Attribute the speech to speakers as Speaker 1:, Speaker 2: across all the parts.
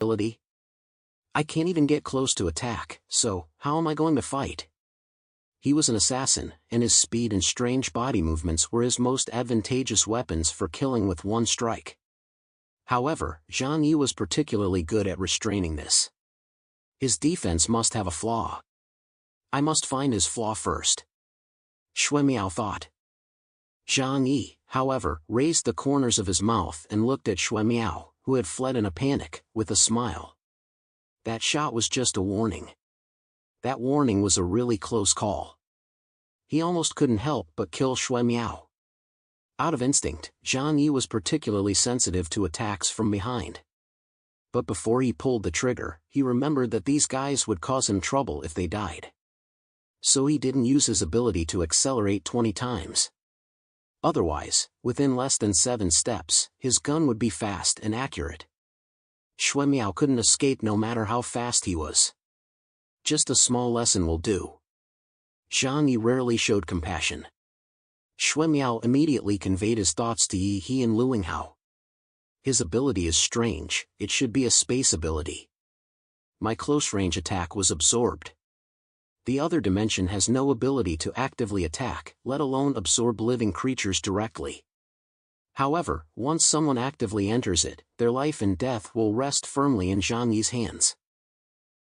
Speaker 1: ability? I can't even get close to attack, so how am I going to fight? He was an assassin, and his speed and strange body movements were his most advantageous weapons for killing with one strike. However, Zhang Yi was particularly good at restraining this. His defense must have a flaw. I must find his flaw first. Shui Miao thought. Zhang Yi, however, raised the corners of his mouth and looked at Shui Miao, who had fled in a panic, with a smile. That shot was just a warning. That warning was a really close call. He almost couldn't help but kill Shui Miao. Out of instinct, Zhang Yi was particularly sensitive to attacks from behind. But before he pulled the trigger, he remembered that these guys would cause him trouble if they died. So he didn't use his ability to accelerate 20 times. Otherwise, within less than 7 steps, his gun would be fast and accurate. Shui Miao couldn't escape no matter how fast he was. Just a small lesson will do. Zhang Yi rarely showed compassion. Shui Miao immediately conveyed his thoughts to Yi He and Luing Hao. His ability is strange, it should be a space ability. My close-range attack was absorbed. The other dimension has no ability to actively attack, let alone absorb living creatures directly. However, once someone actively enters it, their life and death will rest firmly in Zhang Yi's hands.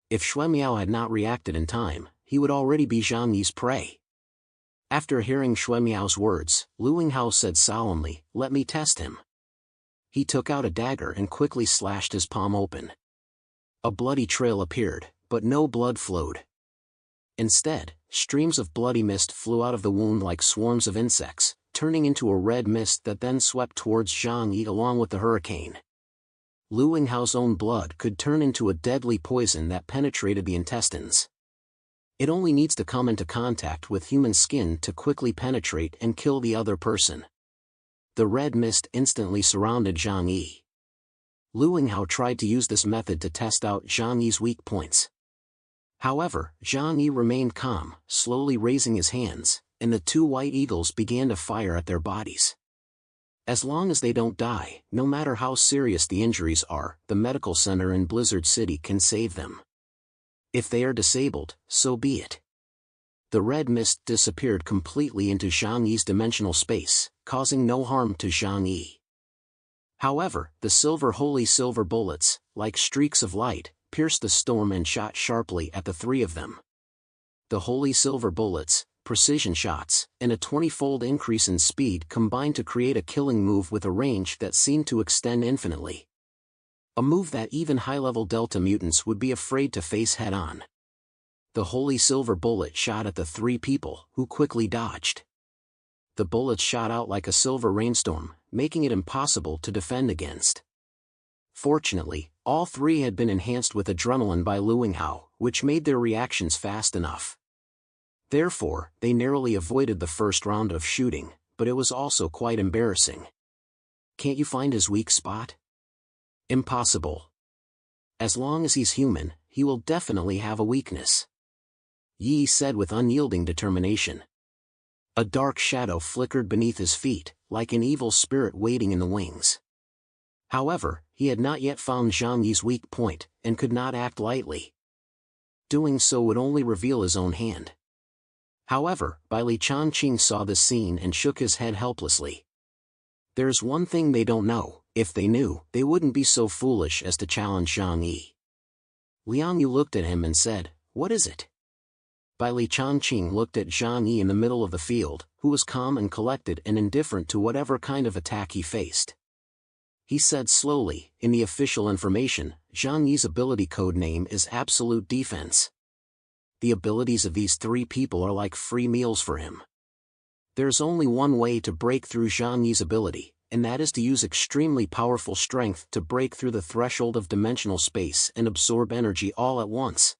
Speaker 1: If Shui Miao had not reacted in time, he would already be Zhang Yi's prey. After hearing Shui Miao's words, Luing Hao said solemnly, "Let me test him." He took out a dagger and quickly slashed his palm open. A bloody trail appeared, but no blood flowed. Instead, streams of bloody mist flew out of the wound like swarms of insects, turning into a red mist that then swept towards Zhang Yi along with the hurricane. Luing Hao's own blood could turn into a deadly poison that penetrated the intestines. It only needs to come into contact with human skin to quickly penetrate and kill the other person. The red mist instantly surrounded Zhang Yi. Luing Hao tried to use this method to test out Zhang Yi's weak points. However, Zhang Yi remained calm, slowly raising his hands, and the 2 white eagles began to fire at their bodies. As long as they don't die, no matter how serious the injuries are, the medical center in Blizzard City can save them. If they are disabled, so be it. The red mist disappeared completely into Zhang Yi's dimensional space, causing no harm to Zhang Yi. However, the holy silver bullets, like streaks of light, pierced the storm and shot sharply at the 3 of them. The holy silver bullets, precision shots, and a 20-fold increase in speed combined to create a killing move with a range that seemed to extend infinitely. A move that even high-level Delta mutants would be afraid to face head-on. The holy silver bullet shot at the 3 people, who quickly dodged. The bullets shot out like a silver rainstorm, making it impossible to defend against. Fortunately, all 3 had been enhanced with adrenaline by Luing Hao, which made their reactions fast enough. Therefore, they narrowly avoided the first round of shooting, but it was also quite embarrassing. Can't you find his weak spot? Impossible. As long as he's human, he will definitely have a weakness. Yi said with unyielding determination. A dark shadow flickered beneath his feet, like an evil spirit waiting in the wings. However, he had not yet found Zhang Yi's weak point, and could not act lightly. Doing so would only reveal his own hand. However, Bai Li Changqing saw this scene and shook his head helplessly. There's one thing they don't know: if they knew, they wouldn't be so foolish as to challenge Zhang Yi. Liang Yu looked at him and said, "What is it?" Bai Li Changqing looked at Zhang Yi in the middle of the field, who was calm and collected and indifferent to whatever kind of attack he faced. He said slowly, "In the official information, Zhang Yi's ability code name is Absolute Defense. The abilities of these 3 people are like free meals for him. There's only one way to break through Zhang Yi's ability, and that is to use extremely powerful strength to break through the threshold of dimensional space and absorb energy all at once.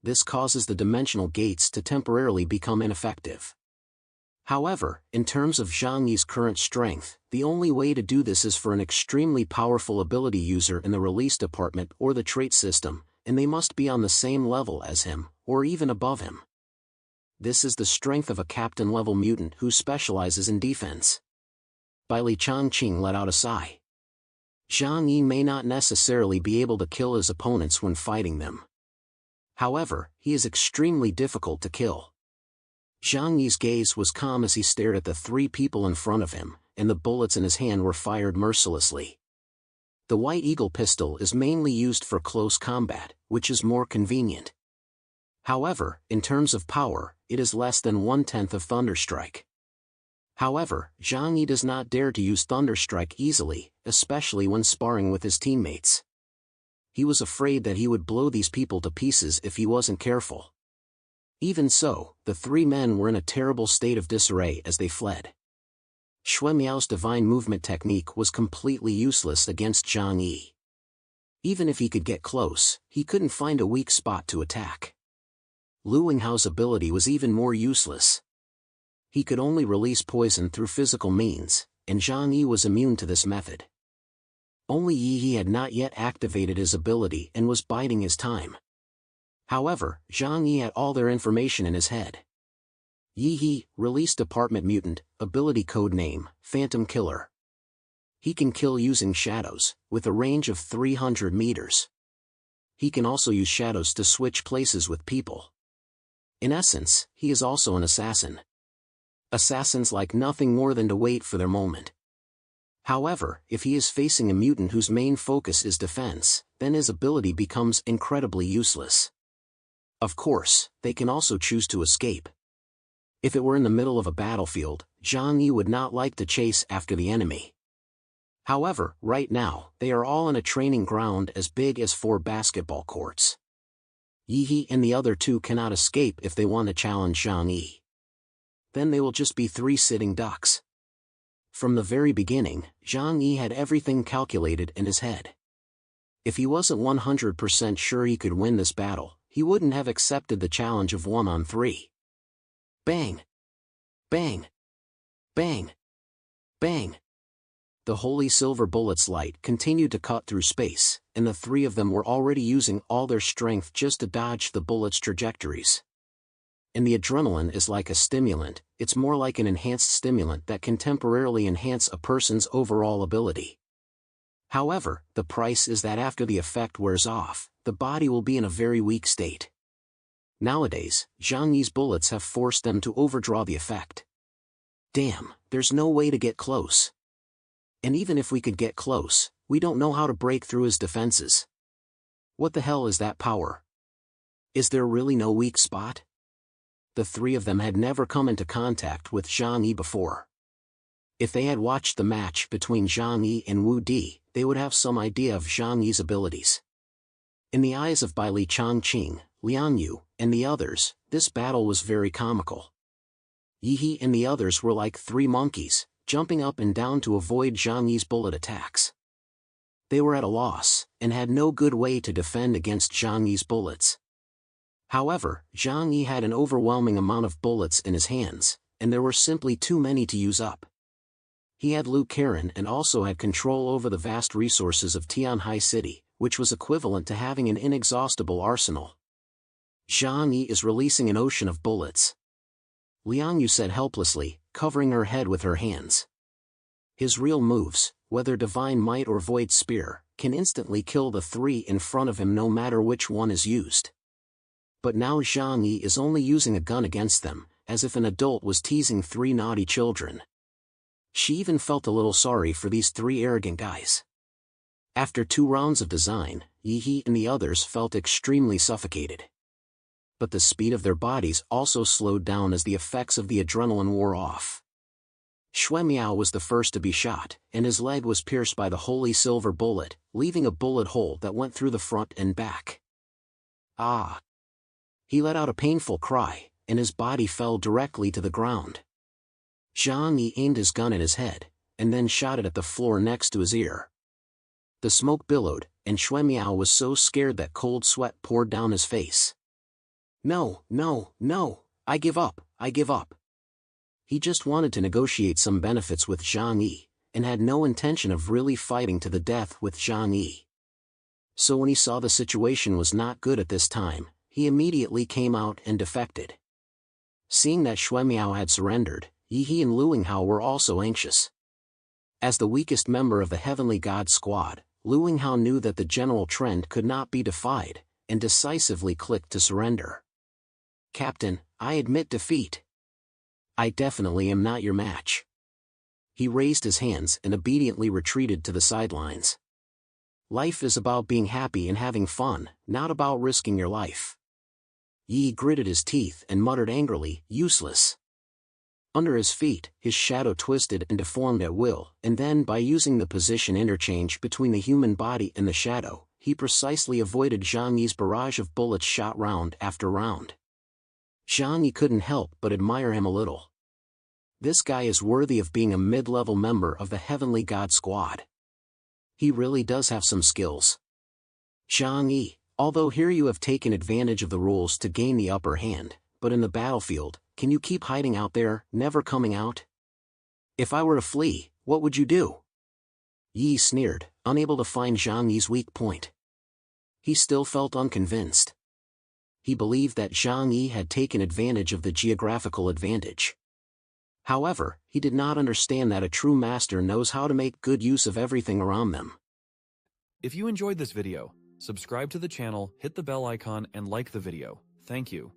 Speaker 1: This causes the dimensional gates to temporarily become ineffective. However, in terms of Zhang Yi's current strength, the only way to do this is for an extremely powerful ability user in the release department or the trait system, and they must be on the same level as him, or even above him. This is the strength of a captain-level mutant who specializes in defense." Bai Li Changqing let out a sigh. Zhang Yi may not necessarily be able to kill his opponents when fighting them. However, he is extremely difficult to kill. Zhang Yi's gaze was calm as he stared at the three people in front of him, and the bullets in his hand were fired mercilessly. The White Eagle pistol is mainly used for close combat, which is more convenient. However, in terms of power, it is less than 1/10 of Thunderstrike. However, Zhang Yi does not dare to use Thunderstrike easily, especially when sparring with his teammates. He was afraid that he would blow these people to pieces if he wasn't careful. Even so, the three men were in a terrible state of disarray as they fled. Xue Miao's divine movement technique was completely useless against Zhang Yi. Even if he could get close, he couldn't find a weak spot to attack. Lu Yinghao's ability was even more useless. He could only release poison through physical means, and Zhang Yi was immune to this method. Only Yi He had not yet activated his ability and was biding his time. However, Zhang Yi had all their information in his head. Yi He, released Department Mutant, ability code name, Phantom Killer. He can kill using shadows, with a range of 300 meters. He can also use shadows to switch places with people. In essence, he is also an assassin. Assassins like nothing more than to wait for their moment. However, if he is facing a mutant whose main focus is defense, then his ability becomes incredibly useless. Of course, they can also choose to escape. If it were in the middle of a battlefield, Zhang Yi would not like to chase after the enemy. However, right now, they are all in a training ground as big as 4 basketball courts. Yi He and the other two cannot escape if they want to challenge Zhang Yi. Then they will just be 3 sitting ducks. From the very beginning, Zhang Yi had everything calculated in his head. If he wasn't 100% sure he could win this battle, he wouldn't have accepted the challenge of 1-on-3. Bang! Bang! Bang! Bang! The holy silver bullet's light continued to cut through space, and the three of them were already using all their strength just to dodge the bullet's trajectories. And the adrenaline is like a stimulant, it's more like an enhanced stimulant that can temporarily enhance a person's overall ability. However, the price is that after the effect wears off, the body will be in a very weak state. Nowadays, Zhang Yi's bullets have forced them to overdraw the effect. Damn, there's no way to get close. And even if we could get close, we don't know how to break through his defenses. What the hell is that power? Is there really no weak spot? The three of them had never come into contact with Zhang Yi before. If they had watched the match between Zhang Yi and Wu Di, they would have some idea of Zhang Yi's abilities. In the eyes of Bai Li Changqing, Liang Yu, and the others, this battle was very comical. Yi He and the others were like 3 monkeys, jumping up and down to avoid Zhang Yi's bullet attacks. They were at a loss, and had no good way to defend against Zhang Yi's bullets. However, Zhang Yi had an overwhelming amount of bullets in his hands, and there were simply too many to use up. He had Lu Karen and also had control over the vast resources of Tianhai City, which was equivalent to having an inexhaustible arsenal. Zhang Yi is releasing an ocean of bullets. Liang Yu said helplessly, covering her head with her hands. His real moves, whether Divine Might or Void Spear, can instantly kill the 3 in front of him no matter which one is used. But now Zhang Yi is only using a gun against them, as if an adult was teasing 3 naughty children. She even felt a little sorry for these 3 arrogant guys. After 2 rounds of design, Yi He and the others felt extremely suffocated. But the speed of their bodies also slowed down as the effects of the adrenaline wore off. Xue Miao was the first to be shot, and his leg was pierced by the holy silver bullet, leaving a bullet hole that went through the front and back. Ah! He let out a painful cry, and his body fell directly to the ground. Zhang Yi aimed his gun at his head, and then shot it at the floor next to his ear. The smoke billowed, and Xue Miao was so scared that cold sweat poured down his face. No, no, no, I give up, I give up. He just wanted to negotiate some benefits with Zhang Yi, and had no intention of really fighting to the death with Zhang Yi. So when he saw the situation was not good at this time, he immediately came out and defected. Seeing that Xue Miao had surrendered, Yi He and Lu Yinghao were also anxious. As the weakest member of the Heavenly God Squad, Lu Yinghao knew that the general trend could not be defied, and decisively clicked to surrender. "Captain, I admit defeat. I definitely am not your match." He raised his hands and obediently retreated to the sidelines. Life is about being happy and having fun, not about risking your life. Yi gritted his teeth and muttered angrily, "Useless." Under his feet, his shadow twisted and deformed at will, and then by using the position interchange between the human body and the shadow, he precisely avoided Zhang Yi's barrage of bullets shot round after round. Zhang Yi couldn't help but admire him a little. This guy is worthy of being a mid-level member of the Heavenly God Squad. He really does have some skills. "Zhang Yi, although here you have taken advantage of the rules to gain the upper hand, but in the battlefield, can you keep hiding out there, never coming out? If I were to flee, what would you do?" Yi sneered, unable to find Zhang Yi's weak point. He still felt unconvinced. He believed that Zhang Yi had taken advantage of the geographical advantage. However, he did not understand that a true master knows how to make good use of everything around them.
Speaker 2: If you enjoyed this video, subscribe to the channel, hit the bell icon, and like the video. Thank you.